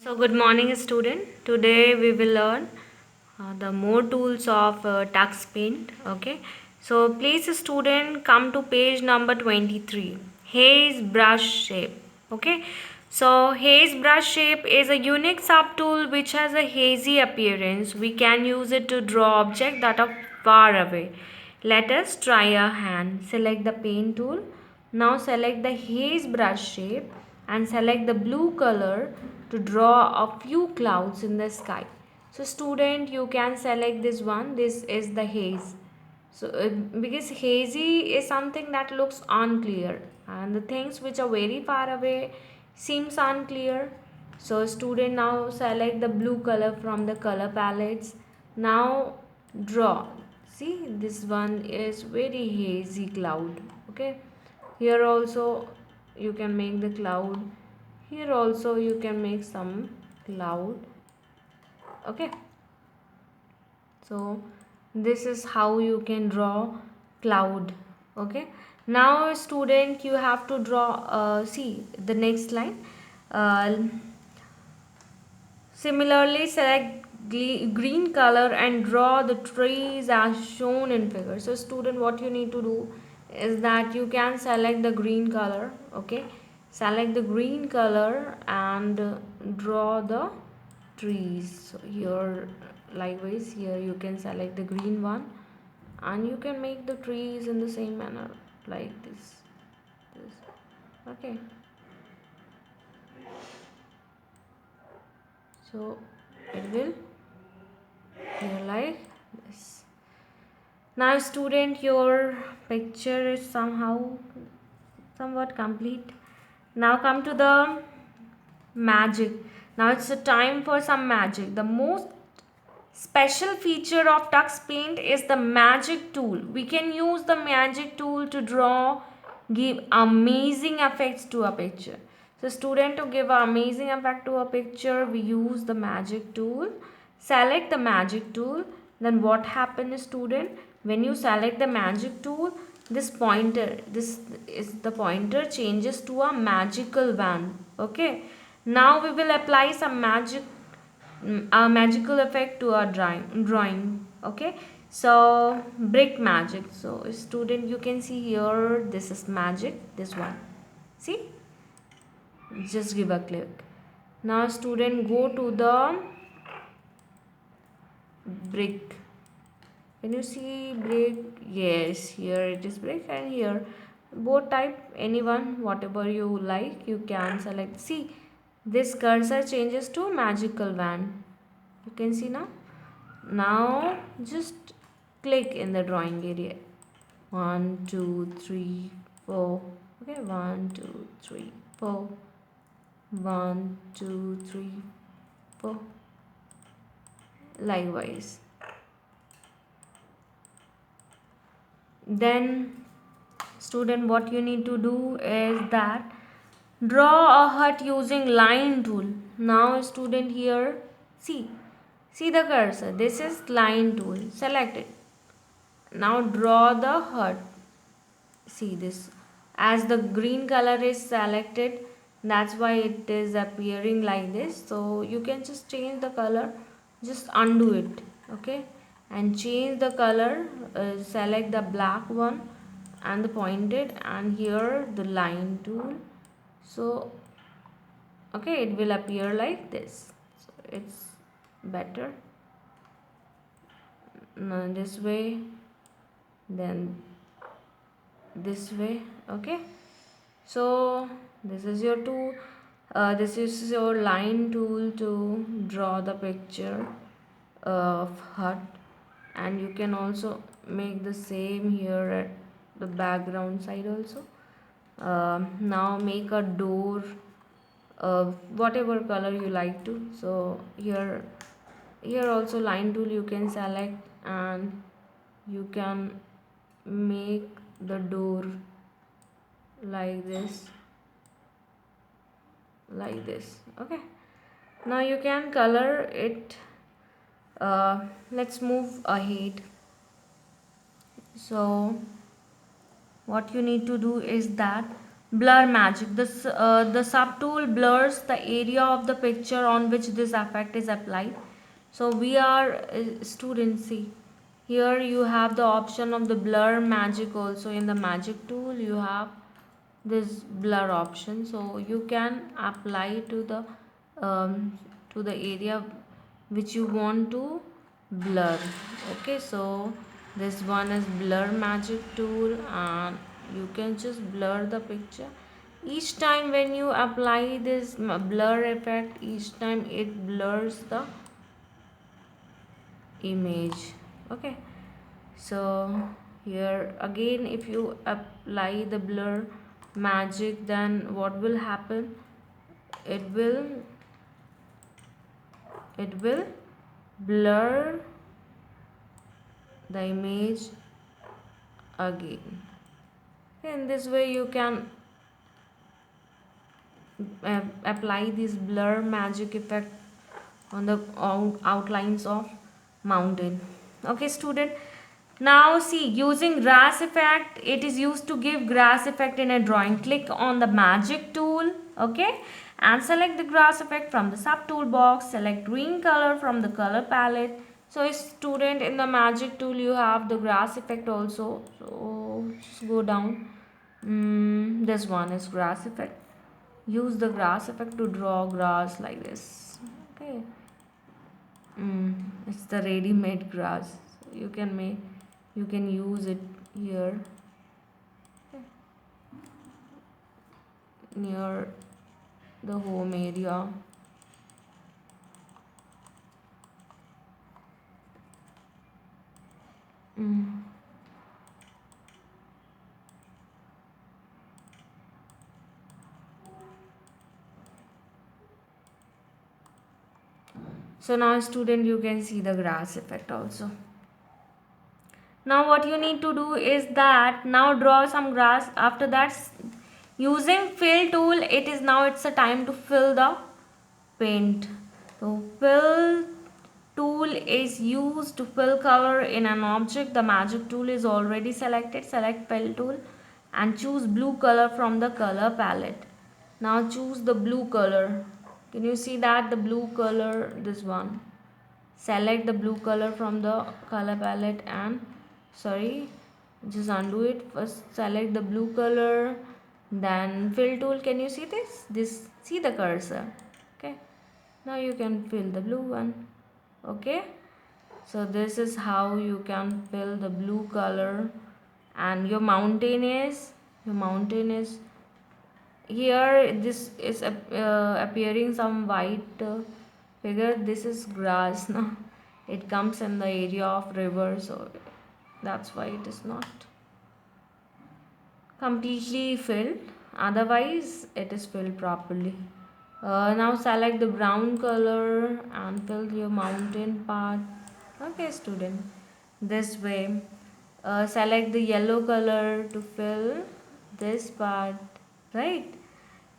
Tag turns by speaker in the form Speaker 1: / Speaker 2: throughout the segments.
Speaker 1: So good morning student. Today we will learn the more tools of Tux Paint. Okay. So please student come to page number 23. Haze brush shape. Okay. So haze brush shape is a unique subtool which has a hazy appearance. We can use it to draw objects that are far away. Let us try a hand. Select the paint tool. Now select the haze brush shape and select the blue color to draw a few clouds in the sky. So student, you can select this one. This is the haze. So because hazy is something that looks unclear and the things which are very far away seems unclear. So student, now select the blue color from the color palettes. Now draw. See, this one is very hazy cloud. Okay, here also you can make the cloud. Here also you can make some cloud. Okay, so this is how you can draw cloud. Okay, now student, you have to draw see the next line. uh, Similarly, select green color and draw the trees as shown in figure. So student, what you need to do is that you can select the green color. Okay, select the green color and draw the trees. So here, likewise, here you can select the green one and you can make the trees in the same manner like this. Okay, so it will here like this. Now student, your picture is somewhat complete. Now come to the magic. Now it's the time for some magic. The most special feature of Tux Paint is the magic tool. We can use the magic tool to draw, give amazing effects to a picture. So student, to give an amazing effect to a picture, we use the magic tool. Select the magic tool. Then what happens, student? When you select the magic tool, this pointer changes to a magical wand. Okay. Now we will apply some a magical effect to our drawing. Okay, so brick magic. So student, you can see here, this is magic, this one. See, just give a click. Now student, go to the brick. Can you see brick? Yes, here it is brick and here both type, anyone whatever you like you can select. See, this cursor changes to magical wand. You can see now. Now just click in the drawing area. 1 2 3 4. Okay, 1 2 3 4. 1 2 3 4. Likewise. Then student, what you need to do is that draw a hut using line tool. Now student, here see the cursor, this is line tool, select it. Now draw the hut. See this, as the green color is selected, that's why it is appearing like this. So you can just change the color, just undo it. Okay, and change the color. Select the black one and the pointed, and here the line tool. So okay, it will appear like this. So it's better this way, then this way. Okay, so this is your tool. This is your line tool to draw the picture of hut, and you can also make the same here at the background side also. Now make a door whatever color you like to. So here also line tool you can select and you can make the door like this. Okay, now you can color it. Let's move ahead. So what you need to do is that Blur magic. The subtool blurs the area of the picture on which this effect is applied. So we are students. See, here you have the option of the blur magic. Also in the magic tool you have this blur option, so you can apply um, to the area which you want to blur. Okay, so this one is blur magic tool, and you can just blur the picture. Each time when you apply this blur effect, each time it blurs the image. Okay, so here again, if you apply the blur magic, then what will happen? It will it will blur the image again. In this way you can apply this blur magic effect on the outlines of mountain. Okay, student. Now see, using grass effect, it is used to give grass effect in a drawing. Click on the magic tool, okay, and select the grass effect from the sub tool box. Select green color from the color palette. So student, in the magic tool you have the grass effect also. So just go down. This one is grass effect. Use the grass effect to draw grass like this. Okay. It's the ready-made grass. So you can use it here near the home area. Mm. So now student, you can see the grass effect also. Now what you need to do is that now draw some grass. After that, using fill tool, it's a time to fill the paint. So fill tool is used to fill color in an object. The magic tool is already selected. Select fill tool and choose blue color from the color palette. Now choose the blue color. Can you see that the blue color, this one? Select the blue color from the color palette and just undo it. First select the blue color, then fill tool. Can you see this? See the cursor? Okay, now you can fill the blue one. Okay, so this is how you can fill the blue color. And your mountain is here. This is appearing some white figure. This is grass now. It comes in the area of river, so that's why it is not completely filled, otherwise it is filled properly. Now select the brown color and fill your mountain part. Okay, student, this way. Select the yellow color to fill this part, right?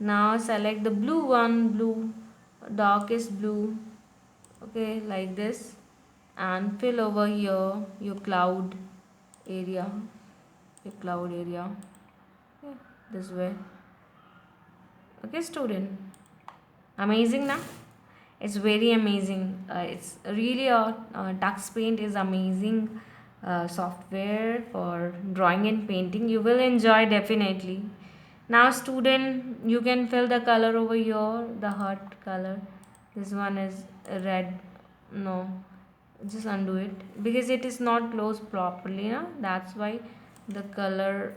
Speaker 1: Now select the blue one, blue, darkest blue, okay, like this, and fill over here your cloud area, okay, this way. Okay, student, amazing now. It's very amazing. It's really a Tux Paint is amazing software for drawing and painting. You will enjoy definitely. Now student, you can fill the color over here, the heart color. This one is red. No, just undo it because it is not closed properly, no? That's why the color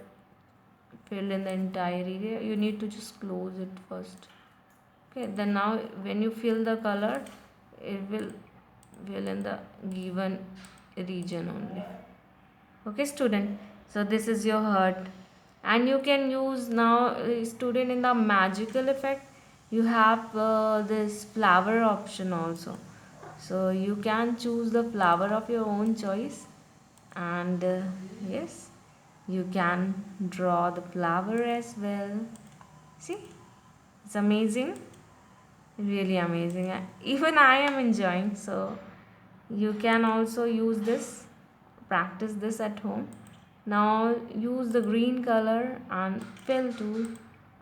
Speaker 1: filled in the entire area. You need to just close it first. Okay, then now when you fill the color, it will fill in the given region only. Okay, student, so this is your heart, and you can use now student, in the magical effect you have this flower option also. So you can choose the flower of your own choice, and yes, you can draw the flower as well. See, it's amazing, really amazing. Even I am enjoying. So you can also use this, practice this at home. Now use the green color and fill tool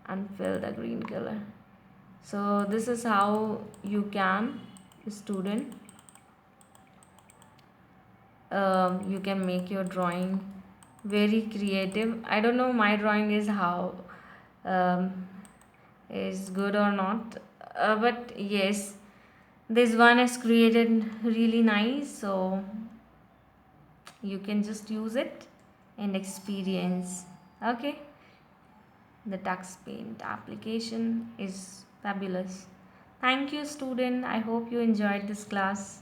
Speaker 1: and fill the green color. So this is how you can, student, you can make your drawing very creative. I don't know my drawing is how um, is good or not, but yes, this one is created really nice, so you can just use it and experience. Okay, the Tux Paint application is fabulous. Thank you, student. I hope you enjoyed this class.